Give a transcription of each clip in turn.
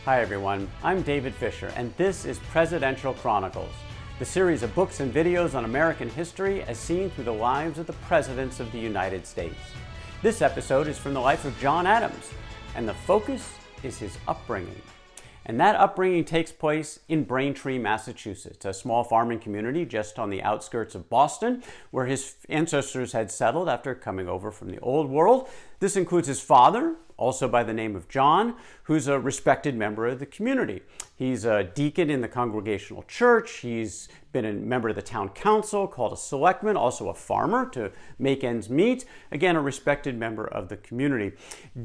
Hi everyone, I'm David Fisher, and this is Presidential Chronicles, the series of books and videos on American history as seen through the lives of the presidents of the United States. This episode is from the life of John Adams, and the focus is his upbringing. And that upbringing takes place in Braintree, Massachusetts, a small farming community just on the outskirts of Boston, where his ancestors had settled after coming over from the Old World. This includes his father, also by the name of John, who's a respected member of the community. He's a deacon in the Congregational Church. He's been a member of the town council, called a selectman, also a farmer to make ends meet. Again, a respected member of the community.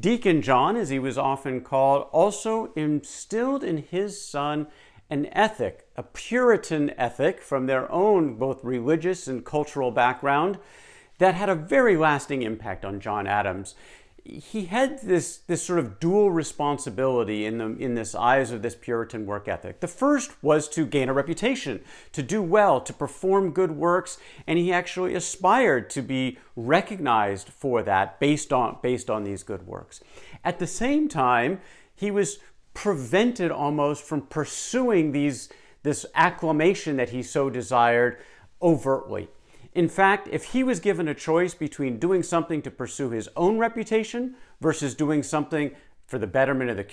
Deacon John, as he was often called, also instilled in his son an ethic, a Puritan ethic from their own both religious and cultural background that had a very lasting impact on John Adams. He had this sort of dual responsibility in this eyes of this Puritan work ethic. The first was to gain a reputation, to do well, to perform good works, and he actually aspired to be recognized for that based on these good works. At the same time, he was prevented almost from pursuing this acclamation that he so desired overtly. In fact, if he was given a choice between doing something to pursue his own reputation versus doing something for the betterment of the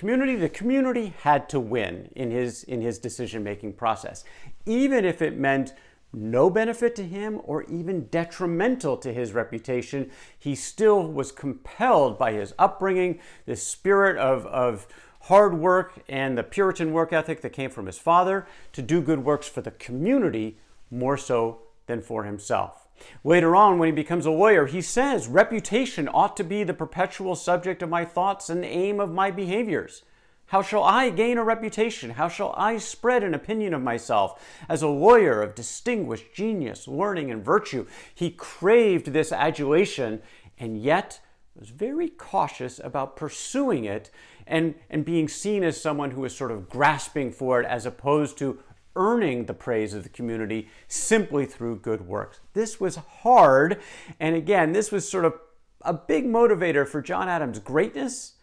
community had to win in his decision-making process. Even if it meant no benefit to him or even detrimental to his reputation, he still was compelled by his upbringing, this spirit of hard work and the Puritan work ethic that came from his father, to do good works for the community more so than for himself. Later on, when he becomes a lawyer, he says, "Reputation ought to be the perpetual subject of my thoughts and aim of my behaviors. How shall I gain a reputation? How shall I spread an opinion of myself as a lawyer of distinguished genius, learning, and virtue?" He craved this adulation and yet was very cautious about pursuing it and being seen as someone who was sort of grasping for it as opposed to earning the praise of the community simply through good works. This was hard, and again, this was sort of a big motivator for John Adams' greatness,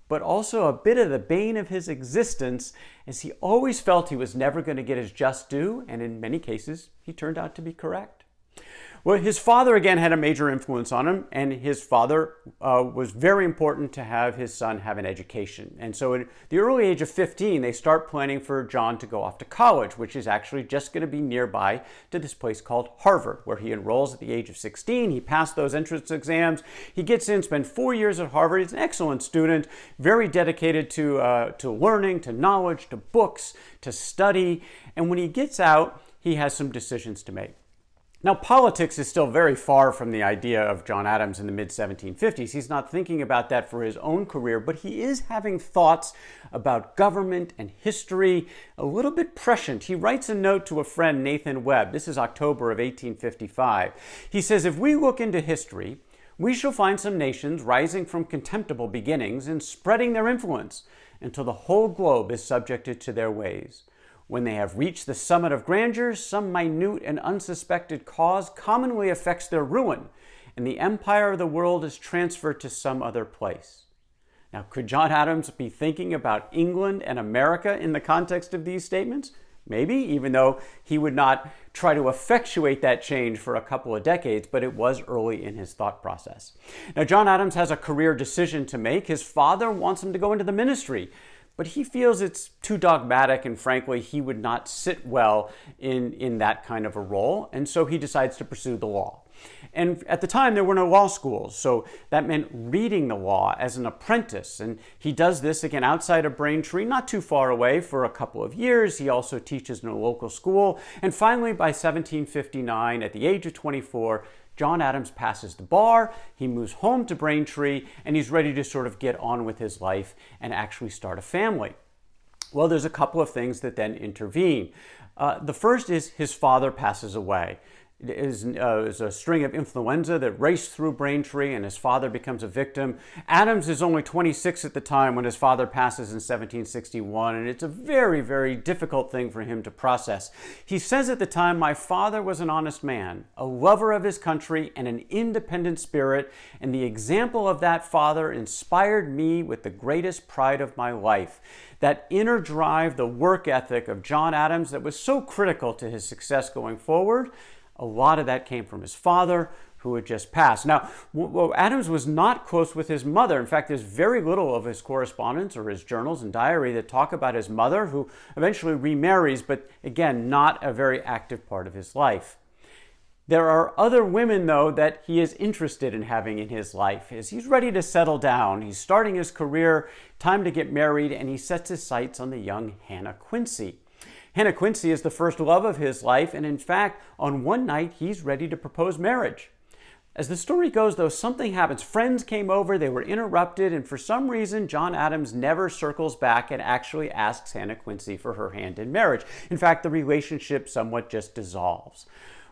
but also a bit of the bane of his existence, as he always felt he was never going to get his just due, and in many cases, he turned out to be correct. Well, his father, again, had a major influence on him, and his father was very important to have his son have an education. And so at the early age of 15, they start planning for John to go off to college, which is actually just going to be nearby to this place called Harvard, where he enrolls at the age of 16. He passed those entrance exams. He gets in, spent 4 years at Harvard. He's an excellent student, very dedicated to learning, to knowledge, to books, to study. And when he gets out, he has some decisions to make. Now, politics is still very far from the idea of John Adams in the mid-1750s. He's not thinking about that for his own career, but he is having thoughts about government and history, a little bit prescient. He writes a note to a friend, Nathan Webb. This is October of 1855. He says, "If we look into history, we shall find some nations rising from contemptible beginnings and spreading their influence until the whole globe is subjected to their ways. When they have reached the summit of grandeur, some minute and unsuspected cause commonly affects their ruin, and the empire of the world is transferred to some other place." Now, could John Adams be thinking about England and America in the context of these statements? Maybe, even though he would not try to effectuate that change for a couple of decades, but it was early in his thought process. Now, John Adams has a career decision to make. His father wants him to go into the ministry, but he feels it's too dogmatic, and frankly, he would not sit well in that kind of a role. And so he decides to pursue the law. And at the time, there were no law schools, so that meant reading the law as an apprentice. And he does this, again, outside of Braintree, not too far away, for a couple of years. He also teaches in a local school. And finally, by 1759, at the age of 24, John Adams passes the bar, he moves home to Braintree, and he's ready to sort of get on with his life and actually start a family. Well, there's a couple of things that then intervene. The first is his father passes away. is a string of influenza that raced through Braintree, and his father becomes a victim. Adams is only 26 at the time when his father passes in 1761, and it's a very, very difficult thing for him to process. He says at the time, "My father was an honest man, a lover of his country, and an independent spirit, and the example of that father inspired me with the greatest pride of my life." That inner drive, the work ethic of John Adams that was so critical to his success going forward, a lot of that came from his father, who had just passed. Now, Adams was not close with his mother. In fact, there's very little of his correspondence or his journals and diary that talk about his mother, who eventually remarries, but again, not a very active part of his life. There are other women, though, that he is interested in having in his life. As he's ready to settle down, he's starting his career, time to get married, and he sets his sights on the young Hannah Quincy. Hannah Quincy is the first love of his life, and in fact, on one night, he's ready to propose marriage. As the story goes, though, something happens. Friends came over, they were interrupted, and for some reason, John Adams never circles back and actually asks Hannah Quincy for her hand in marriage. In fact, the relationship somewhat just dissolves.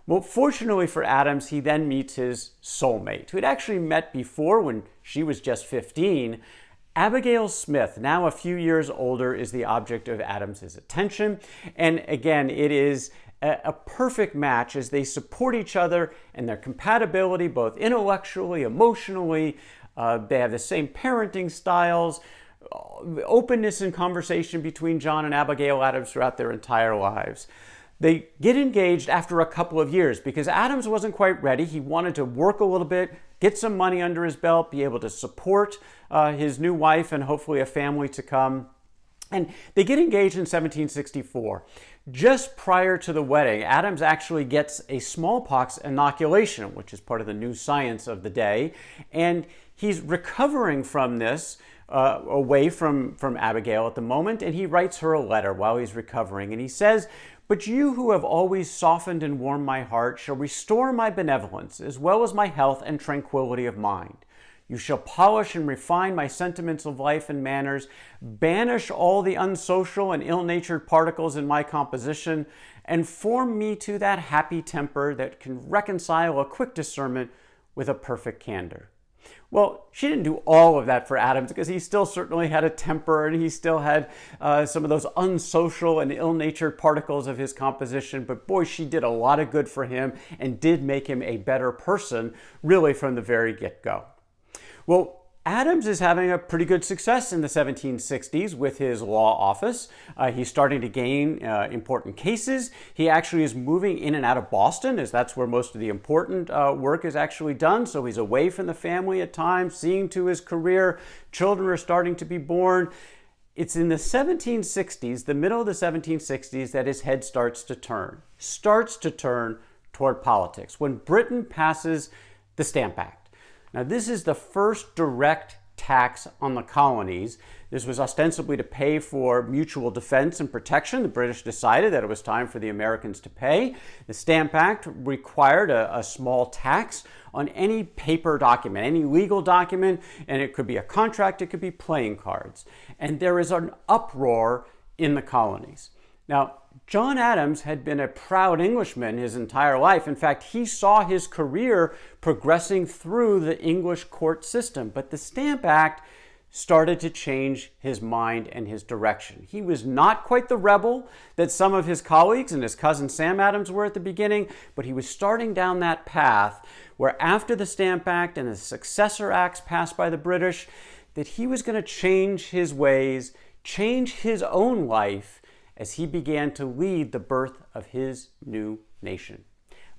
Well, fortunately for Adams, he then meets his soulmate, who had actually met before when she was just 15. Abigail Smith, now a few years older, is the object of Adams's attention. And again, it is a perfect match as they support each other and their compatibility, both intellectually, emotionally. They have the same parenting styles, openness in conversation between John and Abigail Adams throughout their entire lives. They get engaged after a couple of years because Adams wasn't quite ready. He wanted to work a little bit, get some money under his belt, be able to support his new wife and hopefully a family to come. And they get engaged in 1764. Just prior to the wedding, Adams actually gets a smallpox inoculation, which is part of the new science of the day. And he's recovering from this, away from Abigail at the moment, and he writes her a letter while he's recovering. And he says, "But you who have always softened and warmed my heart shall restore my benevolence, as well as my health and tranquility of mind. You shall polish and refine my sentiments of life and manners, banish all the unsocial and ill-natured particles in my composition, and form me to that happy temper that can reconcile a quick discernment with a perfect candor." Well, she didn't do all of that for Adams because he still certainly had a temper and he still had some of those unsocial and ill-natured particles of his composition. But boy, she did a lot of good for him and did make him a better person really from the very get-go. Well, Adams is having a pretty good success in the 1760s with his law office. He's starting to gain important cases. He actually is moving in and out of Boston, as that's where most of the important work is actually done. So he's away from the family at times, seeing to his career. Children are starting to be born. It's in the 1760s, the middle of the 1760s, that his head starts to turn toward politics, when Britain passes the Stamp Act. Now, this is the first direct tax on the colonies. This was ostensibly to pay for mutual defense and protection. The British decided that it was time for the Americans to pay. The Stamp Act required a small tax on any paper document, any legal document, and it could be a contract, it could be playing cards. And there is an uproar in the colonies. Now, John Adams had been a proud Englishman his entire life. In fact, he saw his career progressing through the English court system. But the Stamp Act started to change his mind and his direction. He was not quite the rebel that some of his colleagues and his cousin Sam Adams were at the beginning, but he was starting down that path where after the Stamp Act and the successor acts passed by the British, that he was going to change his ways, change his own life, as he began to lead the birth of his new nation.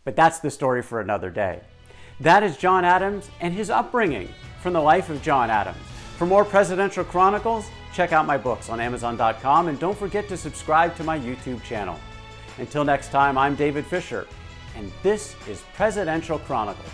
But that's the story for another day. That is John Adams and his upbringing from the life of John Adams. For more Presidential Chronicles, check out my books on Amazon.com, and don't forget to subscribe to my YouTube channel. Until next time, I'm David Fisher, and this is Presidential Chronicles.